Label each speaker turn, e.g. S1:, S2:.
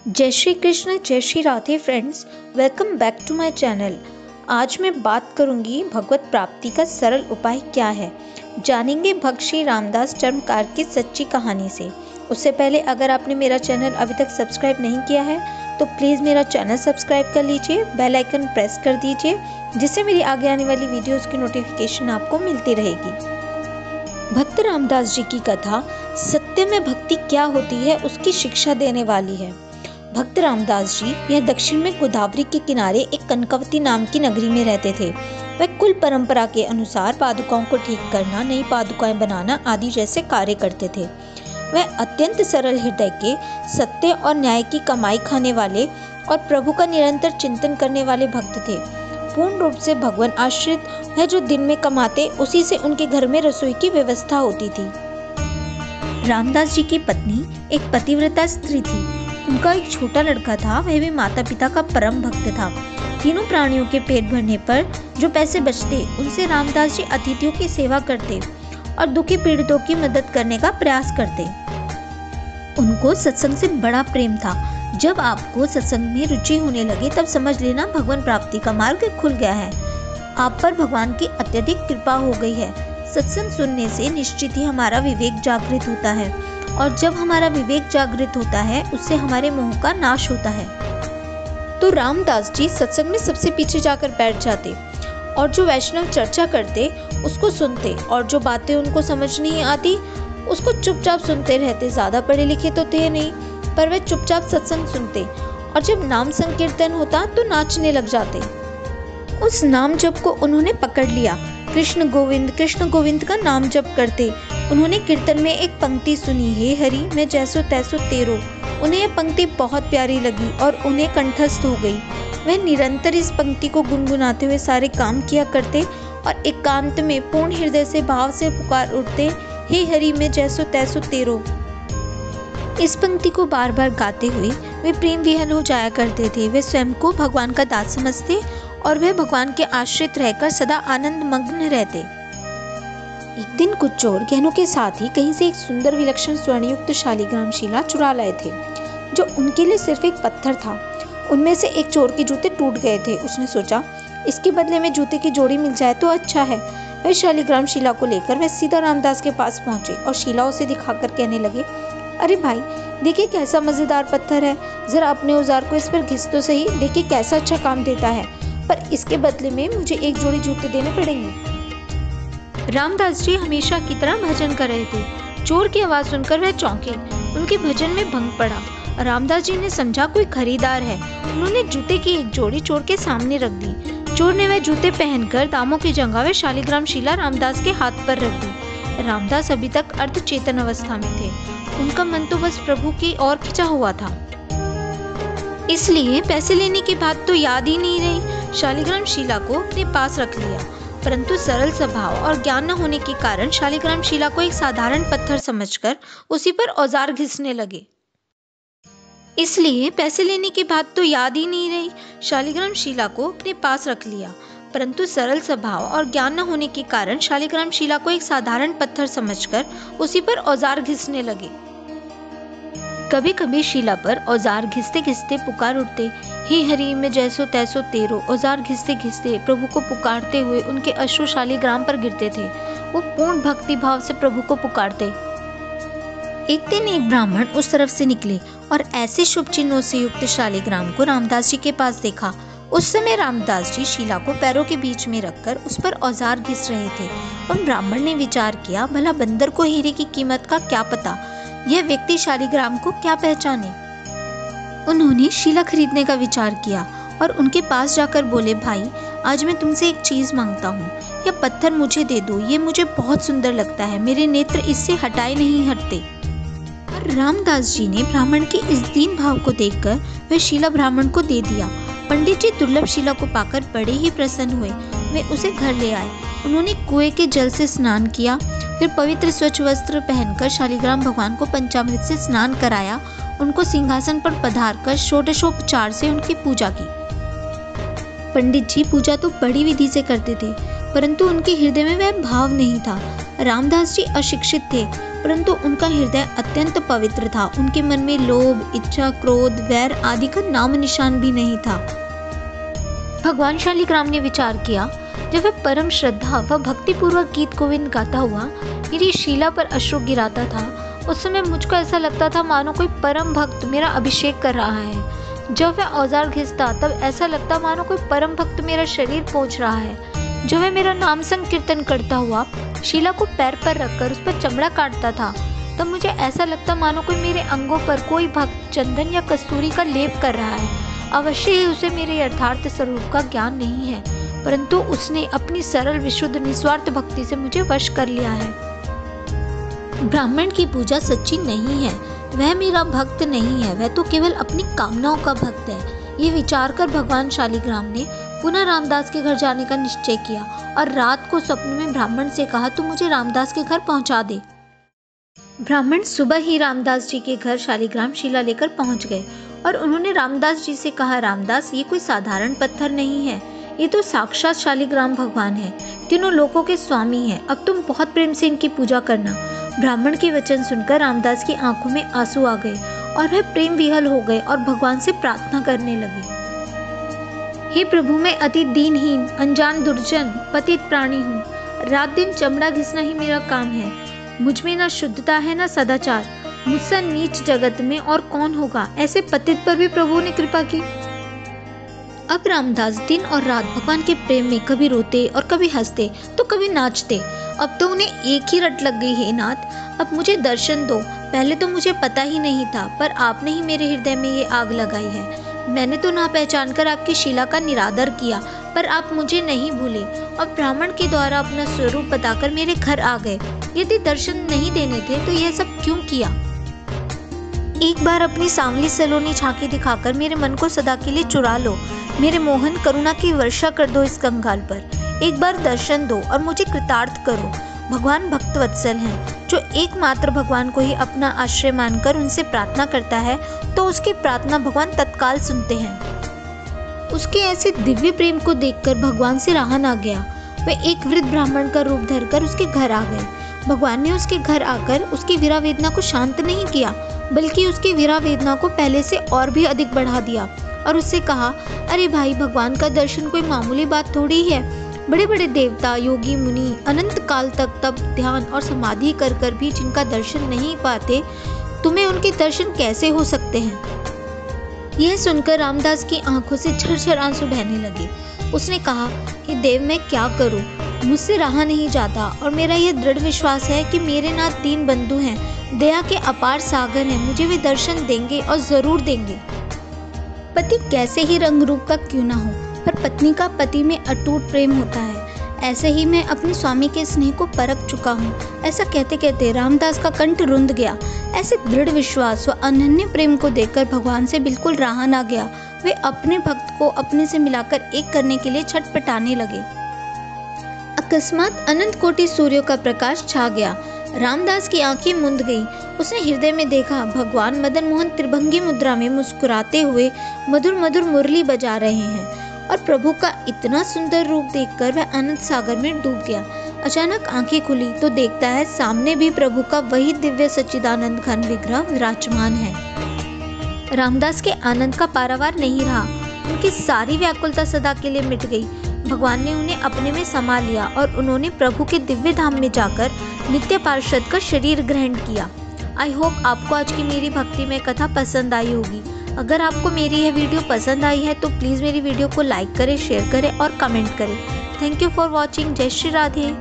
S1: जय श्री कृष्ण, जय Shri Radhe friends, welcome back to my channel. आज मैं बात करूंगी भगवत प्राप्ति का सरल उपाय क्या है। जानेंगे भक्त श्री रामदास चर्मकार की सच्ची कहानी से। उससे पहले अगर आपने मेरा चैनल अभी तक सब्सक्राइब नहीं किया है तो प्लीज़ मेरा चैनल सब्सक्राइब कर लीजिए, बेल आइकन प्रेस कर दीजिए, जिससे मेरी आगे आने वाली वीडियोज़ की नोटिफिकेशन आपको मिलती रहेगी। भक्त रामदास जी की कथा सत्य में भक्ति क्या होती है उसकी शिक्षा देने वाली है। भक्त रामदास जी यह दक्षिण में गोदावरी के किनारे एक कनकवती नाम की नगरी में रहते थे। वह कुल परंपरा के अनुसार पादुकाओं को ठीक करना, नई पादुकाएं बनाना आदि जैसे कार्य करते थे। वह अत्यंत सरल हृदय के, सत्य और न्याय की कमाई खाने वाले और प्रभु का निरंतर चिंतन करने वाले भक्त थे। पूर्ण रूप से भगवान आश्रित है। जो दिन में कमाते उसी से उनके घर में रसोई की व्यवस्था होती थी। रामदास जी की पत्नी एक पतिव्रता स्त्री थी। उनका एक छोटा लड़का था, वह भी माता पिता का परम भक्त था। तीनों प्राणियों के पेट भरने पर जो पैसे बचते उनसे रामदास जी अतिथियों की सेवा करते और दुखी पीड़ितों की मदद करने का प्रयास करते। उनको सत्संग से बड़ा प्रेम था। जब आपको सत्संग में रुचि होने लगे तब समझ लेना भगवान प्राप्ति का मार्ग खुल गया है। आप पर भगवान की अत्यधिक कृपा हो गई है। सत्संग सुनने से निश्चित ही हमारा विवेक जागृत होता है और जब हमारा विवेक जागृत होता है उससे हमारे मोह का नाश होता है। तो रामदास जी सत्संग में सबसे पीछे जाकर बैठ जाते और जो वैष्णव चर्चा करते उसको सुनते और जो बातें उनको समझ नहीं आती उसको चुपचाप सुनते रहते। ज्यादा पढ़े लिखे तो थे नहीं, पर वे चुपचाप सत्संग सुनते और जब नाम संकीर्तन होता तो नाचने लग जाते। उस नाम जप को उन्होंने पकड़ लिया। कृष्ण गोविंद का नाम जप करते। उन्होंने कीर्तन में एक पंक्ति सुनी, हे हरि मैं जैसो तैसो तेरो। उन्हें यह पंक्ति बहुत प्यारी लगी और उन्हें कंठस्थ हो गई। वह निरंतर इस पंक्ति को गुनगुनाते हुए सारे काम किया करते और एकांत में पूर्ण हृदय से भाव से पुकार उठते, हे हरि मैं जैसो तैसो तेरो। इस पंक्ति को बार बार गाते हुए वे प्रेम विह्वल हो जाया करते थे। वे स्वयं को भगवान का दास समझते और वे भगवान के आश्रित रहकर सदा आनंद मग्न रहते। एक दिन कुछ चोर गहनों के साथ ही कहीं से एक सुंदर विलक्षण स्वर्णयुक्त शालिग्राम शिला चुरा लाए थे, जो उनके लिए सिर्फ एक पत्थर था। उनमें से एक चोर के जूते टूट गए थे। उसने सोचा इसके बदले में जूते की जोड़ी मिल जाए तो अच्छा है। वह शालिग्राम शिला को लेकर वह सीधा रामदास के पास पहुंचे और शिला उसे दिखाकर कहने लगे, अरे भाई देखिए कैसा मजेदार पत्थर है, जरा अपने औजार को इस पर घिस तो सही, देखिए कैसा अच्छा काम देता है, पर इसके बदले में मुझे एक जोड़ी जूते देने पड़ेंगे। रामदास जी हमेशा की तरह भजन कर रहे थे। चोर की आवाज सुनकर वह चौंके। उनके भजन में भंग पड़ा। रामदास जी ने समझा कोई खरीदार है। उन्होंने जूते की एक जोड़ी चोर के सामने रख दी। चोर ने वह जूते पहनकर दामों की जगह वह शालिग्राम शिला रामदास के हाथ पर रख दी। रामदास अभी तक अर्ध चेतन अवस्था में थे। उनका मन तो बस प्रभु की ओर खिंचा हुआ था, इसलिए पैसे लेने की बात तो याद ही नहीं रही। शालिग्राम शिला को अपने पास रख लिया, परंतु सरल स्वभाव और ज्ञान न होने के कारण शालिग्राम शिला को एक साधारण पत्थर समझकर उसी पर औजार घिसने लगे। इसलिए पैसे लेने की बात तो याद ही नहीं रही। शालिग्राम शिला को अपने पास रख लिया, परंतु सरल स्वभाव और ज्ञान न होने के कारण शालिग्राम शिला को एक साधारण पत्थर समझकर उसी पर औजार घिसने लगे। कभी कभी शिला पर औजार घिसते घिसते पुकार उठते, हे हरि मैं जैसो तैसो तेरो। औजार घिसते घिसते प्रभु को पुकारते हुए उनके अश्रु शालिग्राम पर गिरते थे। वो पूर्ण भक्ति भाव से प्रभु को पुकारते। एक दिन एक ब्राह्मण उस तरफ से निकले और ऐसे शुभ चिन्हों से युक्त शालिग्राम को रामदास जी के पास देखा। उस समय रामदास जी शिला को पैरों के बीच में रखकर उस पर औजार घिस रहे थे। उन ब्राह्मण ने विचार किया, भला बंदर को हीरे की कीमत का क्या पता, यह व्यक्ति शालिग्राम को क्या पहचाने। उन्होंने शिला खरीदने का विचार किया और उनके पास जाकर बोले, भाई आज मैं तुमसे एक चीज मांगता हूँ, यह पत्थर मुझे दे दो, ये मुझे बहुत सुंदर लगता है, मेरे नेत्र इससे हटाए नहीं हटते। और रामदास जी ने ब्राह्मण के इस दीन भाव को देखकर वह शिला ब्राह्मण को दे दिया। पंडित जी दुर्लभ शिला को पाकर बड़े ही प्रसन्न हुए। वे उसे घर ले आए। उन्होंने कुएं के जल से स्नान किया, फिर पवित्र स्वच्छ वस्त्र पहनकर शालिग्राम भगवान को पंचामृत से स्नान कराया। उनको सिंहासन पर पधारकर षोडशोपचार से उनकी पूजा की। पंडित जी पूजा तो बड़ी विधि से करते थे, परंतु उनके हृदय में वह भाव नहीं था। रामदास जी अशिक्षित थे, परंतु उनका हृदय अत्यंत पवित्र था। उनके मन में लोभ, इच्छा, क्रोध, वैर आदि का नाम निशान भी नहीं था। भगवान शालिग्राम ने विचार किया, जब वह परम श्रद्धा व भक्ति पूर्वक गीत गोविंद गाता हुआ मेरी शीला पर अश्रु गिराता था, उस समय मुझको ऐसा लगता था मानो कोई परम भक्त मेरा अभिषेक कर रहा है। जब वह औजार घिसता तब ऐसा लगता मानो कोई परम भक्त मेरा शरीर पोंछ रहा है। जब वह मेरा नाम संकीर्तन करता हुआ शीला को पैर पर रखकर उस पर चमड़ा काटता था, तब मुझे ऐसा लगता मानो कोई मेरे अंगों पर कोई भक्त चंदन या कस्तूरी का लेप कर रहा है। अवश्य ही उसे मेरे यथार्थ स्वरूप का ज्ञान नहीं है, परंतु उसने अपनी सरल, विशुद्ध, निस्वार्थ भक्ति से मुझे वश कर लिया है। ब्राह्मण की पूजा सच्ची नहीं है, वह मेरा भक्त नहीं है, वह तो केवल अपनी कामनाओं का भक्त है। ये विचार कर भगवान शालिग्राम ने पुनः रामदास के घर जाने का निश्चय किया और रात को स्वप्न में ब्राह्मण से कहा, तू मुझे रामदास के घर पहुंचा दे। ब्राह्मण सुबह ही रामदास जी के घर शालिग्राम शीला लेकर पहुंच गए और उन्होंने रामदास जी से कहा, रामदास, ये कोई साधारण पत्थर नहीं है, ये तो साक्षात शालिग्राम भगवान है, तीनों लोकों के स्वामी हैं। अब तुम बहुत प्रेम से इनकी पूजा करना। ब्राह्मण के वचन सुनकर रामदास की आंखों में आंसू आ गए और वह प्रेम विहल हो गए और भगवान से प्रार्थना करने लगे, हे प्रभु, मैं अति दीनहीन, अनजान, दुर्जन, पतित प्राणी हूँ। रात दिन चमड़ा घिसना ही मेरा काम है। मुझ में न शुद्धता है न सदाचार। मुझसे नीच जगत में और कौन होगा। ऐसे पतित पर भी प्रभु ने कृपा की। अब रामदास दिन और रात भगवान के प्रेम में कभी रोते और कभी हंसते तो कभी नाचते। अब तो उन्हें एक ही रट लग गई, हे नाथ, अब मुझे दर्शन दो। पहले तो मुझे पता ही नहीं था, पर आपने ही मेरे हृदय में ये आग लगाई है। मैंने तो ना पहचान कर आपकी शीला का निरादर किया, पर आप मुझे नहीं भूले और ब्राह्मण के द्वारा अपना स्वरूप बताकर मेरे घर आ गए। यदि दर्शन नहीं देने थे तो यह सब क्यों किया? एक बार अपनी सांवली सलोनी झांकी दिखाकर मेरे मन को सदा के लिए चुरा लो। मेरे मोहन, करुणा की वर्षा कर दो इस कंगाल पर। एक बार दर्शन दो और मुझे कृतार्थ करो। भगवान भक्त वत्सल हैं। जो एकमात्र भगवान को ही अपना आश्रय मानकर उनसे प्रार्थना करता है तो उसकी प्रार्थना भगवान तत्काल सुनते हैं। उसके ऐसे दिव्य प्रेम को देखकर भगवान से रहा ना गया। वे एक वृद्ध ब्राह्मण का रूप धरकर उसके घर आ गए। भगवान ने उसके घर आकर उसकी वीरा वेदना को शांत नहीं किया, बल्कि उसकी वीरा वेदना को पहले से और भी अधिक बढ़ा दिया और उससे कहा, अरे भाई, भगवान का दर्शन कोई मामूली बात थोड़ी है। बड़े बड़े देवता, योगी, मुनि अनंत काल तक तप, ध्यान और समाधि कर कर भी जिनका दर्शन नहीं पाते, तुम्हें उनके दर्शन कैसे हो सकते हैं? यह सुनकर रामदास की आंखों से झरझर आंसू बहने लगे। उसने कहा, हे देव, मैं क्या करूं? मुझसे रहा नहीं जाता और मेरा यह दृढ़ विश्वास है कि मेरे नाथ दीन बंधु हैं, दया के अपार सागर हैं, मुझे वे दर्शन देंगे और जरूर देंगे। पति कैसे ही रंग रूप का क्यों ना हो, पर पत्नी का पति में अटूट प्रेम होता है। ऐसे ही मैं अपने स्वामी के स्नेह को परख चुका हूँ। ऐसा कहते कहते रामदास का कंठ रुंध गया। ऐसे दृढ़ विश्वास व अनन्य प्रेम को देखकर भगवान से बिल्कुल रहा ना गया। वे अपने भक्त को अपने से मिलाकर एक करने के लिए छटपटाने लगे। अकस्मात अनंत कोटि सूर्यों का प्रकाश छा गया। रामदास की आंखें मूंद गईं। उसने हृदय में देखा, भगवान मदन मोहन त्रिभंगी मुद्रा में मुस्कुराते हुए मधुर मधुर मुरली बजा रहे हैं और प्रभु का इतना सुंदर रूप देखकर वह अनंत सागर में डूब गया। अचानक आंखें खुली तो देखता है सामने भी प्रभु का वही दिव्य सच्चिदानंद घन विग्रह विराजमान है। रामदास के आनंद का पारावार नहीं रहा। उनकी सारी व्याकुलता सदा के लिए मिट गई। भगवान ने उन्हें अपने में समा लिया और उन्होंने प्रभु के दिव्य धाम में जाकर नित्य पार्षद का शरीर ग्रहण किया। आई होप आपको आज की मेरी भक्तिमय कथा पसंद आई होगी। अगर आपको मेरी यह वीडियो पसंद आई है तो प्लीज़ मेरी वीडियो को लाइक करें, शेयर करें और कमेंट करें। Thank you for watching. जय श्री राधे।